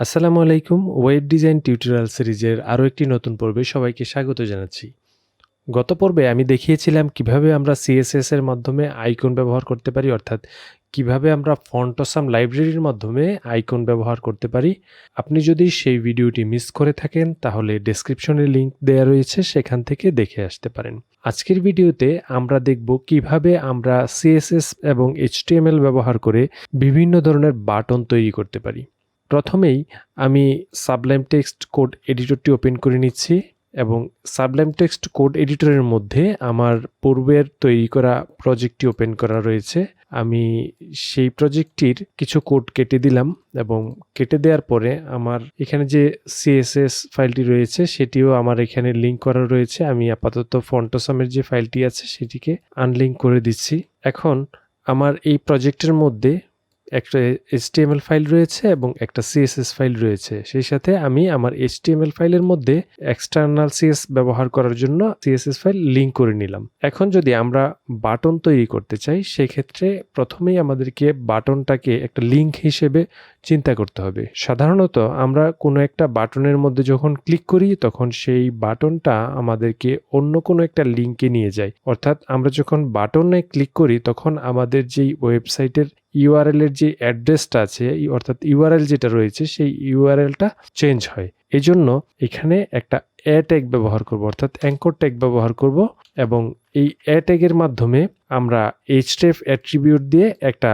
আসসালামু আলাইকুম। Web design tutorial সিরিজের আরও একটি নতুন পর্বে সবাইকে স্বাগত জানাচ্ছি। গত পর্বে আমি দেখিয়েছিলাম কিভাবে আমরা সিএসএস এর মাধ্যমে আইকন ব্যবহার করতে পারি, অর্থাৎ কিভাবে আমরা ফন্ট অসাম লাইব্রেরির মাধ্যমে আইকন ব্যবহার করতে পারি। আপনি যদি সেই ভিডিওটি মিস করে থাকেন তাহলে ডেসক্রিপশনে লিংক দেওয়া রয়েছে, সেখান থেকে দেখে আসতে পারেন। আজকের ভিডিওতে আমরা দেখব কিভাবে আমরা সিএসএস এবং এইচটিএমএল ব্যবহার করে বিভিন্ন ধরনের বাটন তৈরি করতে পারি। প্রথমেই আমি সাবলাইম টেক্সট কোড এডিটরটি ওপেন করে নিচ্ছি এবং সাবলাইম টেক্সট কোড এডিটরের মধ্যে আমার পূর্বের তৈরি করা প্রজেক্টটি ওপেন করা রয়েছে। আমি সেই প্রজেক্টটির কিছু কোড কেটে দিলাম এবং কেটে দেওয়ার পরে আমার এখানে যে সিএসএস ফাইলটি রয়েছে সেটিও আমার এখানে লিঙ্ক করা রয়েছে। আমি আপাতত ফন্টসামের যে ফাইলটি আছে সেটিকে আনলিঙ্ক করে দিচ্ছি। এখন আমার এই প্রজেক্টের মধ্যে একটা HTML ফাইল রয়েছে এবং একটা CSS ফাইল রয়েছে। সেই সাথে আমি আমার HTML ফাইলের মধ্যে এক্সটার্নাল CSS ব্যবহার করার জন্য CSS ফাইল লিঙ্ক করে নিলাম। এখন যদি আমরা বাটন তৈরি করতে চাই সেক্ষেত্রে প্রথমেই আমাদেরকে বাটনটাকে একটা লিঙ্ক হিসেবে চিন্তা করতে হবে। সাধারণত আমরা কোনো একটা বাটনের মধ্যে যখন ক্লিক করি তখন সেই বাটনটা আমাদেরকে অন্য কোনো একটা লিঙ্কে নিয়ে যায়। অর্থাৎ আমরা যখন বাটনে ক্লিক করি তখন আমাদের যেই ওয়েবসাইটের ইউআরএল এর যে অ্যাড্রেসটা আছে, অর্থাৎ ইউআরএল যেটা রয়েছে সেই ইউআরএলটা চেঞ্জ হয়। এজন্য এখানে একটা ট্যাগ ব্যবহার করব, অর্থাৎ অ্যাঙ্কর ট্যাগ ব্যবহার করব এবং এই ট্যাগের মাধ্যমে আমরা href অ্যাট্রিবিউট দিয়ে একটা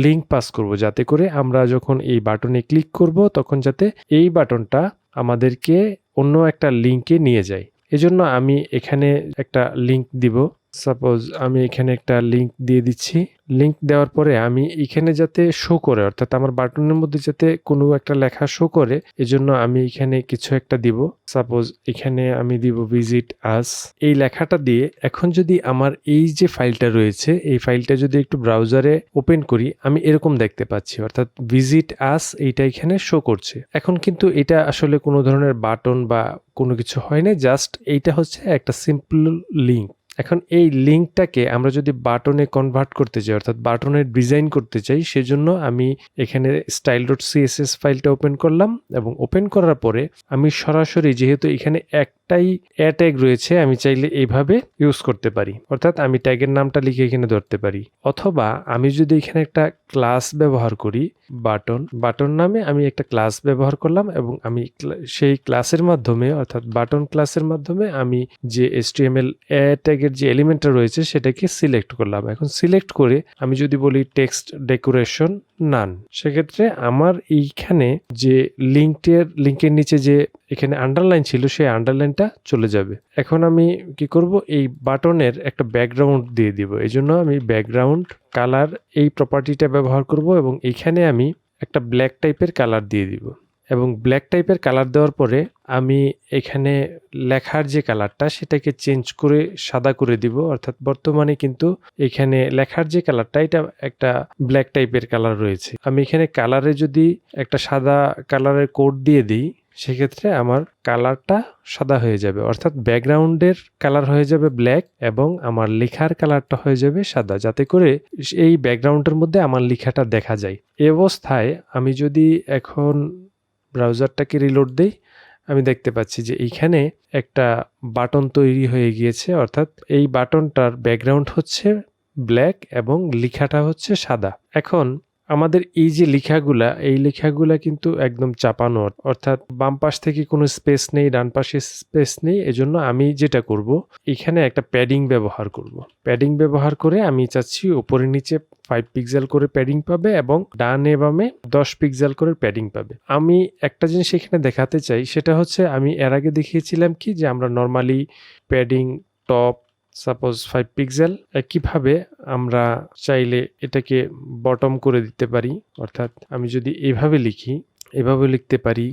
লিঙ্ক পাস করব, যাতে করে আমরা যখন এই বাটনে ক্লিক করব তখন যাতে এই বাটনটা আমাদেরকে অন্য একটা লিঙ্কে নিয়ে যায়। এজন্য আমি এখানে একটা লিঙ্ক দিব। সাপোজ আমি এখানে একটা লিঙ্ক দিয়ে দিচ্ছি। লিঙ্ক দেওয়ার পরে আমি এখানে যাতে শো করে, অর্থাৎ আমার বাটনের মধ্যে যাতে কোনো একটা লেখা শো করে, এজন্য আমি এখানে কিছু একটা দিব। সাপোজ এখানে আমি দিব ভিজিট আস। এই লেখাটা দিয়ে এখন যদি আমার এই যে ফাইলটা রয়েছে এই ফাইলটা যদি একটু ব্রাউজারে ওপেন করি আমি এরকম দেখতে পাচ্ছি, অর্থাৎ ভিজিট আস এইটা এখানে শো করছে। এখন কিন্তু এটা আসলে কোনো ধরনের বাটন বা কোনো কিছু হয় না, জাস্ট এইটা হচ্ছে একটা সিম্পল লিঙ্ক। এখন এই লিঙ্কটাকে আমরা যদি বাটনে কনভার্ট করতে চাই, অর্থাৎ বাটনের ডিজাইন করতে চাই, সেজন্য আমি এখানে style.css ফাইলটা ওপেন করলাম এবং ওপেন করার পরে আমি সরাসরি, যেহেতু এখানে একটাই ট্যাগ রয়েছে, আমি চাইলে এইভাবে ইউজ করতে পারি, অর্থাৎ আমি ট্যাগের নামটা লিখে এখানে ধরতে পারি। অথবা আমি যদি এখানে একটা ক্লাস ব্যবহার করি, বাটন নামে আমি একটা ক্লাস ব্যবহার করলাম এবং আমি সেই ক্লাসের মাধ্যমে, অর্থাৎ বাটন ক্লাসের মাধ্যমে আমি যে HTML ট্যাগের যে এলিমেন্টটা রয়েছে সেটাকে সিলেক্ট করলাম। এখন সিলেক্ট করে আমি যদি বলি টেক্সট ডেকোরেশন নান, সেক্ষেত্রে আমার এইখানে যে লিঙ্কের নিচে যে এখানে আন্ডারলাইন ছিল সেই আন্ডারলাইনটা চলে যাবে। এখন আমি কি করব, এই বাটনের একটা ব্যাকগ্রাউন্ড দিয়ে দিব। এই জন্য আমি ব্যাকগ্রাউন্ড কালার এই প্রপার্টিটা ব্যবহার করব এবং এখানে আমি একটা ব্ল্যাক টাইপের কালার দিয়ে দিব এবং ব্ল্যাক টাইপের কালার দেওয়ার পরে আমি এখানে লেখার যে কালারটা সেটাকে চেঞ্জ করে সাদা করে দিব। অর্থাৎ বর্তমানে কিন্তু এখানে লেখার যে কালারটা এটা একটা ব্ল্যাক টাইপের কালার রয়েছে। আমি এখানে কালারে যদি একটা সাদা কালারের কোড দিয়ে দিই সেক্ষেত্রে আমার কালারটা সাদা হয়ে যাবে, অর্থাৎ ব্যাকগ্রাউন্ডের কালার হয়ে যাবে ব্ল্যাক এবং আমার লেখার কালারটা হয়ে যাবে সাদা, যাতে করে এই ব্যাকগ্রাউন্ডের মধ্যে আমার লেখাটা দেখা যায়। এই অবস্থায় আমি যদি এখন ব্রাউজারটাকে রিলোড দেই আমি দেখতে পাচ্ছি যে এইখানে একটা বাটন তৈরি হয়ে গিয়েছে, অর্থাৎ এই বাটনটার ব্যাকগ্রাউন্ড হচ্ছে ব্ল্যাক এবং লেখাটা হচ্ছে সাদা। এখন আমাদের এই যে লেখাগুলা কিন্তু একদম চাপানো, অর্থাৎ বাম পাশ থেকে কোনো স্পেস নেই, ডান পাশে স্পেস নেই। এজন্য আমি যেটা করব এখানে একটা প্যাডিং ব্যবহার করব। প্যাডিং ব্যবহার করে আমি চাচ্ছি উপরে নিচে 5 পিক্সেল করে প্যাডিং পাবে এবং ডানে বামে 10 পিক্সেল করে প্যাডিং পাবে। আমি একটা জিনিস এখানে দেখাতে চাই, সেটা হচ্ছে আমি এর আগে দেখিয়েছিলাম কি যে আমরা normally padding top suppose 5 pixel, একইভাবে আমরা চাইলে এটাকে বটম করে দিতে পারি। অর্থাৎ আমি যদি এভাবে লিখি এভাবে লিখতে পারি।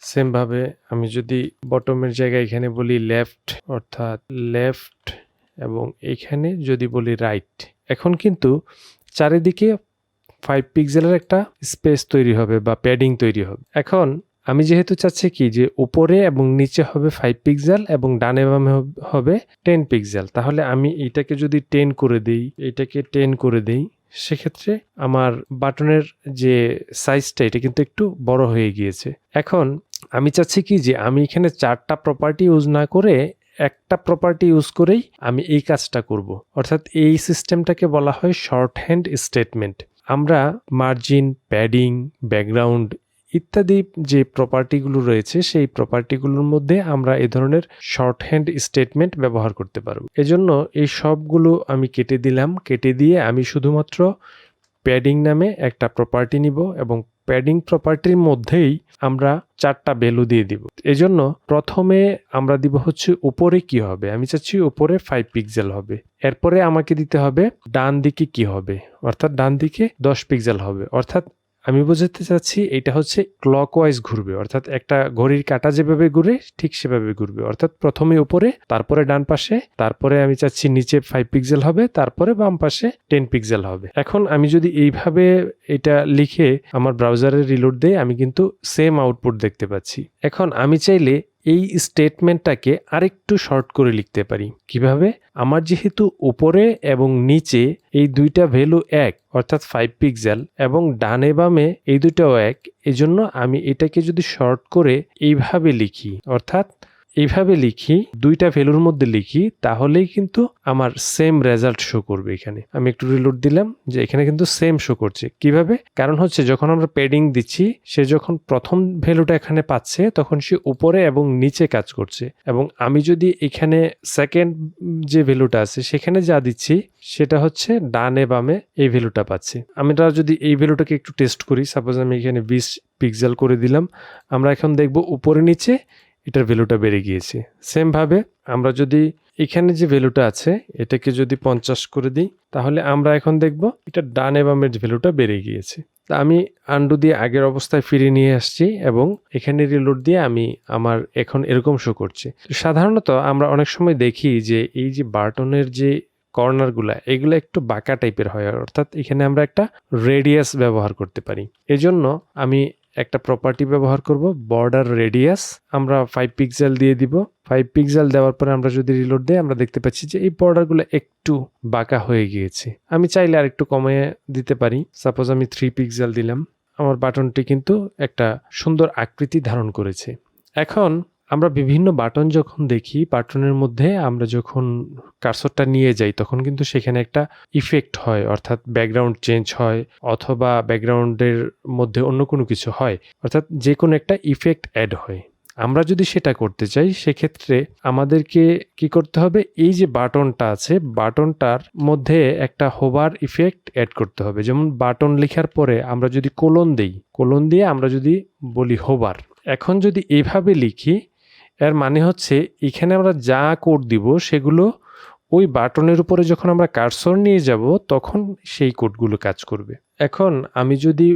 সেমভাবে আমি যদি বটমের জায়গায় এখানে বলি লেফট, অর্থাৎ লেফট, এবং এখানে যদি বলি রাইট, এখন কিন্তু চারিদিকে 5 পিক্সেলের একটা স্পেস তৈরি হবে বা প্যাডিং তৈরি হবে। এখন আমি যেহেতু চাচ্ছি কি যে উপরে এবং নিচে হবে 5 পিক্সেল এবং ডানে বামে হবে 10 পিক্সেল, তাহলে আমি এটাকে যদি 10 করে দেই, এটাকে 10 করে দেই, সেক্ষেত্রে আমার বাটনের যে সাইজটা এটা কিন্তু একটু বড় হয়ে গিয়েছে। এখন আমি চাচ্ছি কি যে আমি এখানে 4টা প্রপার্টি ইউজ না করে একটা প্রপার্টি ইউজ করেই আমি এই কাজটা করব। অর্থাৎ এই সিস্টেমটাকে বলা হয় শর্ট হ্যান্ড স্টেটমেন্ট। আমরা মার্জিন, প্যাডিং, ব্যাকগ্রাউন্ড ইত্যাদি যে প্রপার্টিগুলো রয়েছে সেই প্রপার্টিগুলোর মধ্যে আমরা এই ধরনের শর্ট হ্যান্ড স্টেটমেন্ট ব্যবহার করতে পারব। এজন্য এই সবগুলো আমি কেটে দিলাম। কেটে দিয়ে আমি শুধুমাত্র প্যাডিং নামে একটা প্রপার্টি নিব এবং প্যাডিং প্রপার্টির মধ্যেই আমরা 4টা ভ্যালু দিয়ে দিব। এজন্য প্রথমে আমরা দিব হচ্ছে উপরে কি হবে, আমি চাচ্ছি উপরে 5 পিক্সেল হবে। এরপরে আমাকে দিতে হবে ডান দিকে কি হবে, অর্থাৎ ডান দিকে 10 পিক্সেল হবে। অর্থাৎ আমি বোঝাতে চাচ্ছি এটা হচ্ছে ক্লকওয়াইজ ঘুরবে, অর্থাৎ একটা ঘড়ির কাঁটা যেভাবে ঘুরে ঠিক সেভাবে ঘুরবে। অর্থাৎ প্রথমে উপরে, তারপরে ডান পাশে, তারপরে আমি চাচ্ছি নিচে 5 পিক্সেল হবে, তারপরে বাম পাশে 10 পিক্সেল হবে। এখন আমি যদি এইভাবে এটা লিখে আমার ব্রাউজারে রিলোড দেই, আমি কিন্তু সেম আউটপুট দেখতে পাচ্ছি। এখন আমি চাইলে এই স্টেটমেন্টটাকে আরেকটু শর্ট করে লিখতে পারি। কিভাবে? আমার যেহেতু উপরে এবং নিচে এই দুইটা ভ্যালু এক, অর্থাৎ 5 পিক্সেল, এবং ডানে বামে এই দুইটাও এক, এজন্য আমি এটাকে যদি শর্ট করে এইভাবে লিখি, অর্থাৎ এইভাবে লিখি, দুইটা ভ্যালুর মধ্যে লিখি, তাহলেই কিন্তু আমার সেম রেজাল্ট শো করবে। এখানে আমি একটু রিলোড দিলাম, যে এখানে কিন্তু সেম শো করছে। কিভাবে? কারণ হচ্ছে যখন আমরা প্যাডিং দিচ্ছি, সে যখন প্রথম ভ্যালুটা এখানে পাচ্ছে তখন সে উপরে এবং নিচে কাজ করছে, এবং আমি যদি এখানে সেকেন্ড যে ভ্যালুটা আছে সেখানে যা দিচ্ছি সেটা হচ্ছে ডানে বামে এই ভ্যালুটা পাচ্ছি। আমরা যদি এই ভ্যালুটাকে একটু টেস্ট করি, সাপোজ আমি এখানে 20 পিক্সেল করে দিলাম, আমরা এখন দেখব উপরে নিচে এটার ভ্যালুটা বেড়ে গিয়েছে। সেমভাবে আমরা যদি এখানে যে ভ্যালুটা আছে এটাকে যদি 50 করে দিই, তাহলে আমরা এখন দেখব এটা ডানে বামের ভ্যালুটা বেড়ে গিয়েছে। তা আমি আন্ডু দিয়ে আগের অবস্থায় ফিরিয়ে নিয়ে আসছি এবং এখানে রিলোড দিয়ে আমি আমার এখন এরকম শো করছে। সাধারণত আমরা অনেক সময় দেখি যে এই যে বাটনের যে কর্নারগুলা এগুলো একটু বাঁকা টাইপের হয়, অর্থাৎ এখানে আমরা একটা রেডিয়াস ব্যবহার করতে পারি। এজন্য আমি একটা প্রপার্টি ব্যবহার করব, বর্ডার রেডিয়াস। আমরা 5 পিক্সেল দিয়ে দিব। 5 পিক্সেল দেওয়ার পরে আমরা যদি রিলোড দিই, আমরা দেখতে পাচ্ছি যে এই বর্ডারগুলো একটু বাঁকা হয়ে গিয়েছে। আমি চাইলে আর একটু কমিয়ে দিতে পারি। সাপোজ আমি 3 পিক্সেল দিলাম, আমার বাটনটি কিন্তু একটা সুন্দর আকৃতি ধারণ করেছে। এখন আমরা বিভিন্ন বাটন যখন দেখি, বাটনের মধ্যে আমরা যখন কার্সরটা নিয়ে যাই তখন কিন্তু সেখানে একটা ইফেক্ট হয়, অর্থাৎ ব্যাকগ্রাউন্ড চেঞ্জ হয় অথবা ব্যাকগ্রাউন্ডের মধ্যে অন্য কোনো কিছু হয়, অর্থাৎ যে কোনো একটা ইফেক্ট অ্যাড হয়। আমরা যদি সেটা করতে চাই সেক্ষেত্রে আমাদেরকে কি করতে হবে, এই যে বাটনটা আছে বাটনটার মধ্যে একটা হোভার ইফেক্ট অ্যাড করতে হবে। যেমন বাটন লেখার পরে আমরা যদি কোলন দেই, কোলন দিয়ে আমরা যদি বলি হোভার, এখন যদি এইভাবে লিখি, এর মানে হচ্ছে এখানে আমরা যা কোড দিব সেগুলো ওই বাটনের উপরে যখন আমরা কার্সর নিয়ে যাব তখন সেই কোডগুলো কাজ করবে। এখন আমি যদি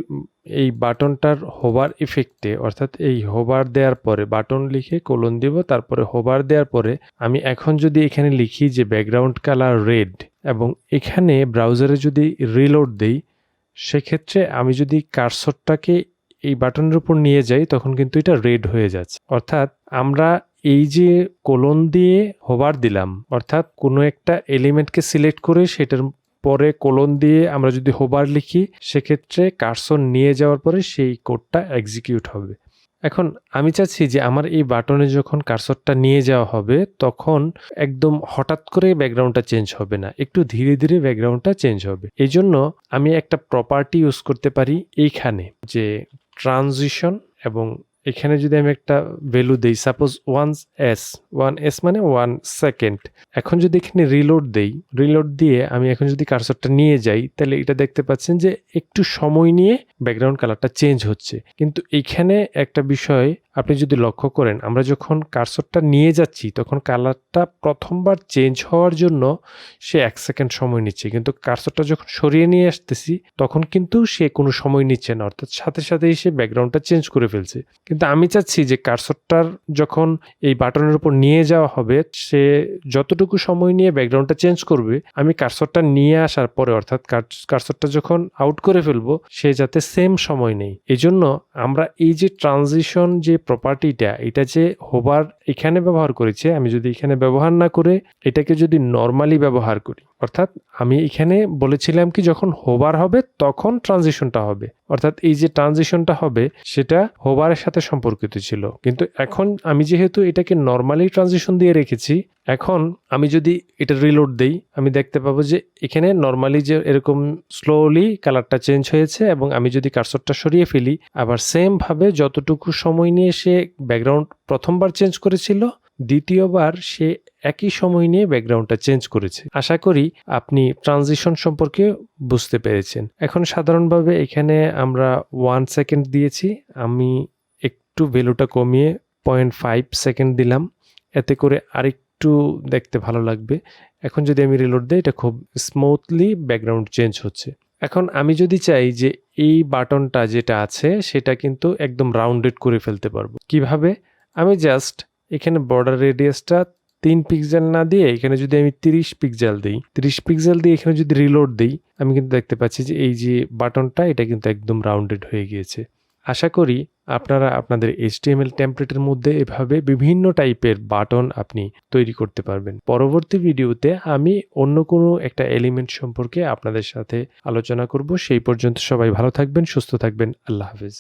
এই বাটনটার হোভার ইফেক্টে, অর্থাৎ এই হোভার দেওয়ার পরে বাটন লিখে কোলন দিব, তারপরে হোভার দেওয়ার পরে আমি এখন যদি এখানে লিখি যে ব্যাকগ্রাউন্ড কালার রেড, এবং এখানে ব্রাউজারে যদি রিলোড দেই, সেক্ষেত্রে আমি যদি কার্সরটাকে এই বাটনের উপর নিয়ে যাই তখন কিন্তু এটা রেড হয়ে যাচ্ছে। অর্থাৎ আমরা এই যে কোলন দিয়ে হোভার দিলাম, অর্থাৎ কোনো একটা এলিমেন্টকে সিলেক্ট করে সেটার পরে কোলন দিয়ে আমরা যদি হোভার লিখি, সেক্ষেত্রে কার্সর নিয়ে যাওয়ার পরে সেই কোডটা এক্সিকিউট হবে। এখন আমি চাচ্ছি যে আমার এই বাটনে যখন কার্সরটা নিয়ে যাওয়া হবে তখন একদম হঠাৎ করে ব্যাকগ্রাউন্ডটা চেঞ্জ হবে না, একটু ধীরে ধীরে ব্যাকগ্রাউন্ডটা চেঞ্জ হবে। এই জন্য আমি একটা প্রপার্টি ইউজ করতে পারি এইখানে, যে ট্রানজিশন, এবং এখানে যদি আমি একটা ভ্যালু দেই, সাপোজ 1s মানে 1 সেকেন্ড। এখন যদি এখানে রিলোড দেই, রিলোড দিয়ে আমি এখন যদি কার্সরটা নিয়ে যাই, তাহলে এটা দেখতে পাচ্ছেন যে একটু সময় নিয়ে ব্যাকগ্রাউন্ড কালারটা চেঞ্জ হচ্ছে। কিন্তু এখানে একটা বিষয় আপনি যদি লক্ষ্য করেন, আমরা যখন কার্সরটা নিয়ে যাচ্ছি তখন কালারটা প্রথমবার চেঞ্জ হওয়ার জন্য সে 1 সেকেন্ড সময় নিচ্ছে, কিন্তু কার্সরটা যখন সরিয়ে নিয়ে আসতেছি তখন কিন্তু সে কোনো সময় নিচ্ছে না, অর্থাৎ সাথে সাথেই সে ব্যাকগ্রাউন্ডটা চেঞ্জ করে ফেলছে। কিন্তু আমি চাচ্ছি যে কার্সরটার যখন এই বাটনের উপর নিয়ে যাওয়া হবে, সে যতটুকু সময় নিয়ে ব্যাকগ্রাউন্ডটা চেঞ্জ করবে, আমি কার্সরটা নিয়ে আসার পরে, অর্থাৎ কার্সরটা যখন আউট করে ফেলবো, সে যাতে সেম সময় নেই। এজন্য আমরা এই যে ট্রানজিশন যে প্রপার্টিটা, এটা যে হোভার এখানে ব্যবহার করেছে, আমি যদি এখানে ব্যবহার না করে এটাকে যদি নর্মালি ব্যবহার করি, অর্থাৎ আমি এখানে বলেছিলাম কি যখন হোভার হবে তখন ট্রানজিশনটা হবে, অর্থাৎ এই যে ট্রানজিশনটা হবে সেটা হোভারের সাথে সম্পর্কিত ছিল। কিন্তু এখন আমি যেহেতু এটাকে নর্মালি ট্রানজিশন দিয়ে রেখেছি, এখন আমি যদি এটা রিলোড দেই আমি দেখতে পাবো যে এখানে নর্মালি যে এরকম স্লোলি কালারটা চেঞ্জ হয়েছে, এবং আমি যদি কার্সরটা সরিয়ে ফেলি আবার সেম ভাবে যতটুকু সময় নিয়ে সে ব্যাকগ্রাউন্ড প্রথমবার চেঞ্জ করেছিল দ্বিতীয়বার সে একই সময় নিয়ে ব্যাকগ্রাউন্ডটা চেঞ্জ করেছে। আশা করি আপনি ট্রানজিশন সম্পর্কে বুঝতে পেরেছেন। এখন সাধারণভাবে এখানে আমরা 1 সেকেন্ড দিয়েছি, আমি একটু ভ্যালুটা কমিয়ে 0.5 সেকেন্ড দিলাম, এতে করে আরেকটু দেখতে ভালো লাগবে। এখন যদি আমি রিলোড দিই এটা খুব স্মুথলি ব্যাকগ্রাউন্ড চেঞ্জ হচ্ছে। এখন আমি যদি চাই যে এই বাটনটা যেটা আছে সেটা কিন্তু একদম রাউন্ডেড করে ফেলতে পারবো। কিভাবে? আমি জাস্ট এখানে বর্ডার রেডিয়াসটা 3 পিক্সেল না দিয়ে এখানে যদি আমি 30 পিক্সেল দিই, 30 পিক্সেল দিয়ে এখানে যদি রিলোড দিই আমি কিন্তু দেখতে পাচ্ছি যে এই যে বাটনটা এটা কিন্তু একদম রাউন্ডেড হয়ে গিয়েছে। আশা করি আপনারা আপনাদের HTML টেমপ্লেটের মধ্যে এভাবে বিভিন্ন টাইপের বাটন আপনি তৈরি করতে পারবেন। পরবর্তী ভিডিওতে আমি অন্য কোনো একটা এলিমেন্ট সম্পর্কে আপনাদের সাথে আলোচনা করব। সেই পর্যন্ত সবাই ভালো থাকবেন, সুস্থ থাকবেন। আল্লাহ হাফেজ।